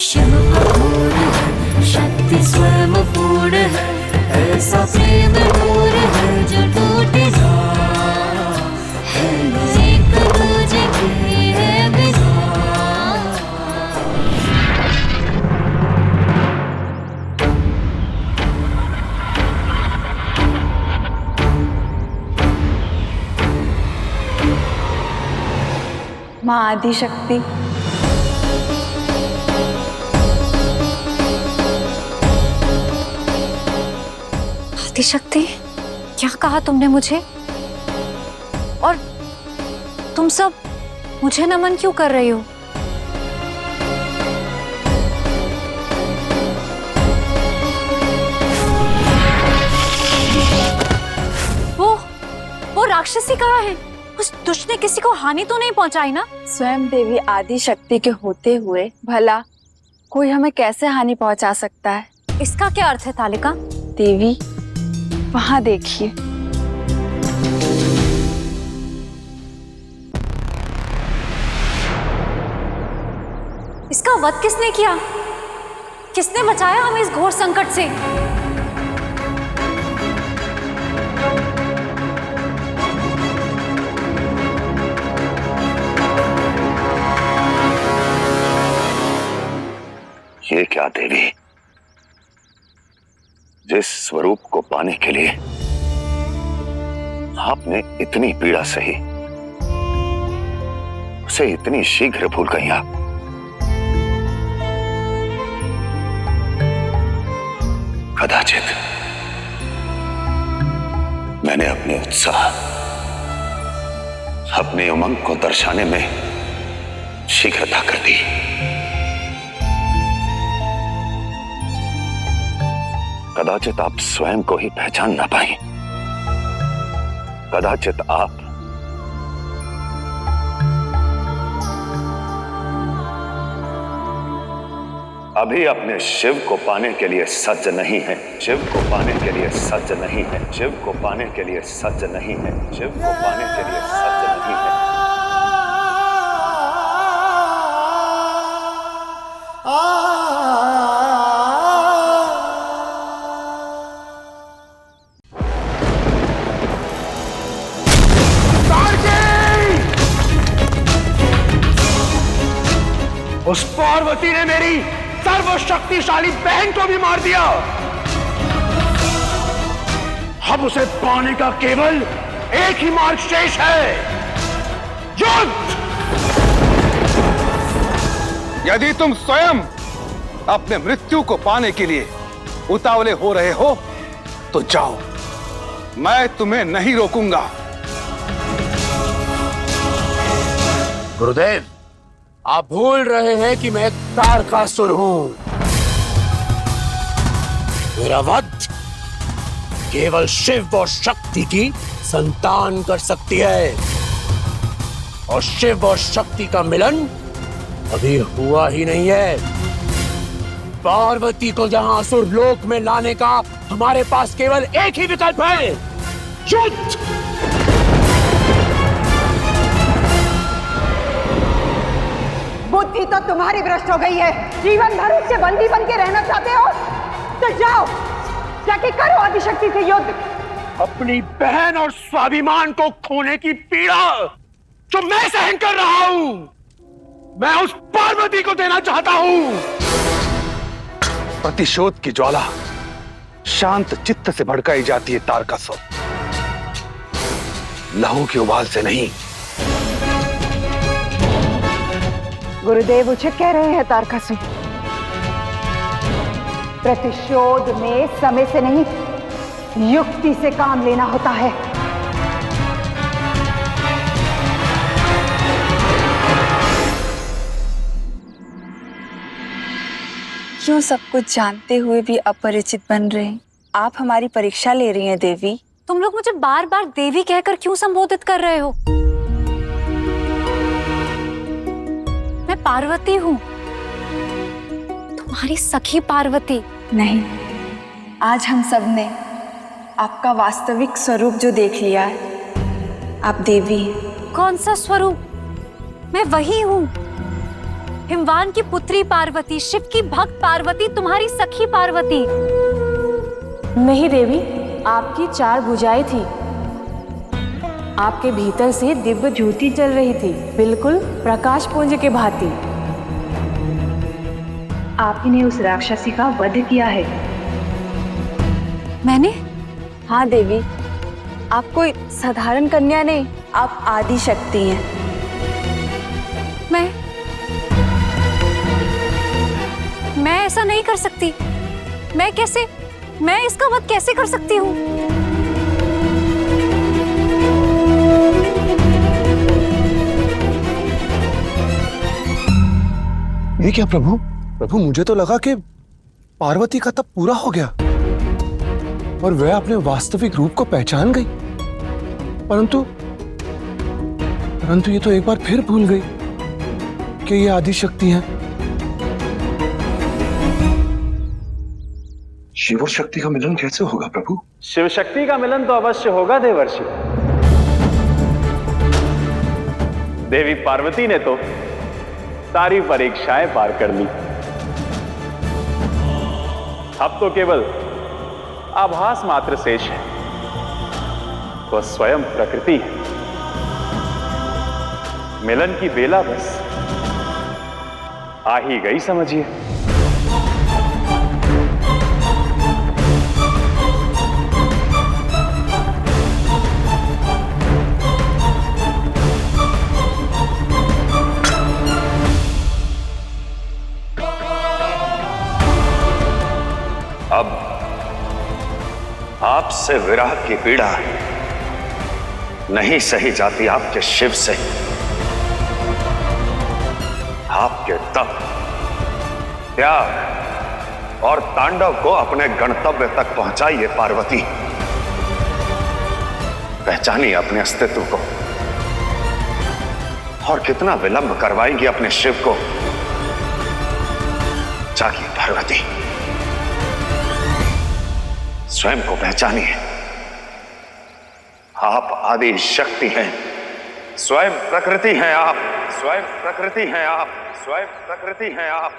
शिव अपूर्ण है, शक्ति स्वयं पूर्ण है, ऐसा प्रेम दूर है जो टूट जा है, एक दूजे के है बिना। माँ आदिशक्ति, आदिशक्ति, क्या कहा तुमने मुझे? और तुम सब मुझे नमन क्यों कर रही हो? वो राक्षसी कहाँ है? उस दुष्ट ने किसी को हानि तो नहीं पहुंचाई ना? स्वयं देवी आदिशक्ति के होते हुए भला कोई हमें कैसे हानि पहुंचा सकता है? इसका क्या अर्थ है तालिका? देवी, वहां देखिए। इसका वध किसने किया? किसने बचाया हमें इस घोर संकट से? ये क्या देवी, जिस स्वरूप को पाने के लिए आपने इतनी पीड़ा सही, उसे इतनी शीघ्र भूल गई आप? कदाचित मैंने अपने उत्साह, अपने उमंग को दर्शाने में शीघ्रता कर दी। कदाचित आप स्वयं को ही पहचान ना पाई। कदाचित आप अभी अपने शिव को पाने के लिए सज्ज नहीं है। शिव को पाने के लिए सज्ज नहीं है। शिव को पाने के लिए सज्ज नहीं है। शिव को पाने के लिए सज्ज नहीं है। उस पार्वती ने मेरी सर्वशक्तिशाली बहन को भी मार दिया। अब उसे पाने का केवल एक ही मार्ग शेष है, युद्ध। यदि तुम स्वयं अपने मृत्यु को पाने के लिए उतावले हो रहे हो तो जाओ, मैं तुम्हें नहीं रोकूंगा। गुरुदेव, आप भूल रहे हैं कि मैं तारकासुर हूं। मेरा वध केवल शिव और शक्ति की संतान कर सकती है, और शिव और शक्ति का मिलन अभी हुआ ही नहीं है। पार्वती को जहां असुर लोक में लाने का हमारे पास केवल एक ही विकल्प है, युद्ध। बुद्धि तो तुम्हारी भ्रष्ट हो गई है। जीवन भर उससे बंदी बन के रहना चाहते हो तो जाओ, जाके करो आदिशक्ति से युद्ध। अपनी बहन और स्वाभिमान को खोने की पीड़ा जो मैं सहन कर रहा हूं, मैं उस पार्वती को देना चाहता हूं। प्रतिशोध की ज्वाला शांत चित्त से भड़काई जाती है तारकासुर, लहू की उबाल से नहीं। गुरुदेव उचित कह रहे हैं तारकासुर। प्रतिशोध में समय से नहीं, युक्ति से काम लेना होता है। क्यों सब कुछ जानते हुए भी अपरिचित बन रहे हैं? आप हमारी परीक्षा ले रही हैं देवी। तुम लोग मुझे बार बार देवी कहकर क्यों संबोधित कर रहे हो? मैं पार्वती हूँ, तुम्हारी सखी पार्वती। नहीं, आज हम सब ने आपका वास्तविक स्वरूप जो देख लिया है, आप देवी हैं, कौन सा स्वरूप? मैं वही हूँ, हिमवान की पुत्री पार्वती, शिव की भक्त पार्वती, तुम्हारी सखी पार्वती। नहीं देवी, आपकी 4 भुजाएं थी। आपके भीतर से दिव्य ज्योति जल रही थी, बिल्कुल प्रकाश पुंज के भांति। आप ही ने उस राक्षसी का वध किया है। मैंने? हाँ देवी, आप कोई साधारण कन्या नहीं, आप आदि शक्ति हैं। मैं ऐसा नहीं कर सकती। मैं इसका वध कैसे कर सकती हूँ? ये क्या प्रभु? प्रभु, मुझे तो लगा कि पार्वती का तप पूरा हो गया और वह अपने वास्तविक रूप को पहचान गई, परंतु ये तो एक बार फिर भूल गई कि ये आदि शक्ति है। शिव और शक्ति का मिलन कैसे होगा प्रभु? शिव शक्ति का मिलन तो अवश्य होगा देवर्षि। देवी पार्वती ने तो सारी परीक्षाएं पार कर ली। अब तो केवल आभास मात्र शेष है, वह स्वयं प्रकृति है। मिलन की बेला बस आ ही गई समझिए। अब आपसे विरह की पीड़ा नहीं सही जाती आपके शिव से। आपके तप, त्याग और तांडव को अपने गंतव्य तक पहुंचाइए पार्वती। पहचानिए अपने अस्तित्व को और कितना विलंब करवाएंगी अपने शिव को। जागिए पार्वती, स्वयं को पहचानिए। आप आदि शक्ति हैं, स्वयं प्रकृति हैं आप, स्वयं प्रकृति हैं आप, स्वयं प्रकृति हैं आप।